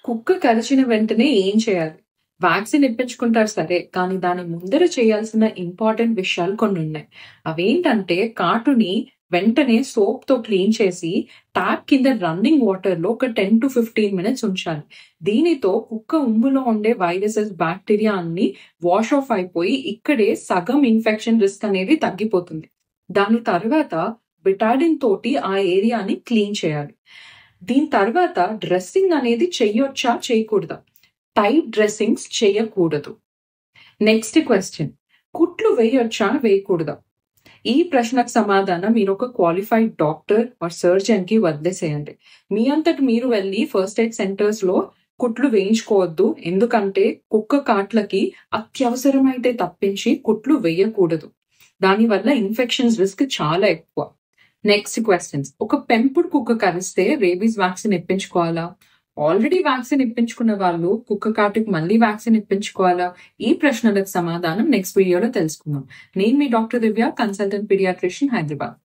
కుక్క కరిచిన వెంటనే ఏం చేయాలి? వాక్సిన్ ఇప్పించుకుంటారు సరే, కానీ దాని ముందర చేయాల్సిన ఇంపార్టెంట్ విషయాలు కొన్నున్నాయి. అవేంటంటే కాటుని వెంటనే సోప్‌తో క్లీన్ చేసి ట్యాప్ కింద రన్నింగ్ వాటర్‌లో ఒక 10-15 మినిట్స్ ఉంచాలి. దీనితో కుక్క ఉమ్ములో ఉండే వైరసెస్, బాక్టీరియా అన్నీ వాష్ ఆఫ్ అయిపోయి ఇక్కడే సగం ఇన్ఫెక్షన్ రిస్క్ అనేది తగ్గిపోతుంది. దాని తర్వాత బెటాడిన్ తోటి ఆ ఏరియాని క్లీన్ చేయాలి. దీని తర్వాత డ్రెస్సింగ్ అనేది చెయ్యొచ్చా? చేయకూడదా? టైట్ డ్రెస్సింగ్స్ చేయకూడదు. Next question. కుట్లు వేయొచ్చా? వేయకూడదా? ఈ ప్రశ్నకు సమాధానం మీరొక క్వాలిఫైడ్ డాక్టర్ ఆర్ సర్జన్‌కి వదిలేసేయండి. మీ అంతట మీరు వెళ్లి ఫస్ట్ ఎయిడ్ సెంటర్స్‌లో కుట్లు వేయించుకోవద్దు. ఎందుకంటే కుక్క కాట్లకి అత్యవసరమైతే తప్పించి కుట్లు వేయకూడదు. దానివల్ల ఇన్ఫెక్షన్స్ రిస్క్ చాలా ఎక్కువ. Next questions. ఒక పెంపుడు కుక్క కరిస్తే రేబీస్ వ్యాక్సిన్ ఇప్పించుకోవాలా? ఆల్రెడీ వ్యాక్సిన్ ఇప్పించుకున్న వాళ్ళు కుక్క కాటుకి మళ్ళీ వ్యాక్సిన్ ఇప్పించుకోవాలా? ఈ ప్రశ్నలకు సమాధానం నెక్స్ట్ వీడియోలో తెలుసుకుందాం. నేను మీ డాక్టర్ దివ్య, కన్సల్టెంట్ పీడియాట్రిషియన్, హైదరాబాద్.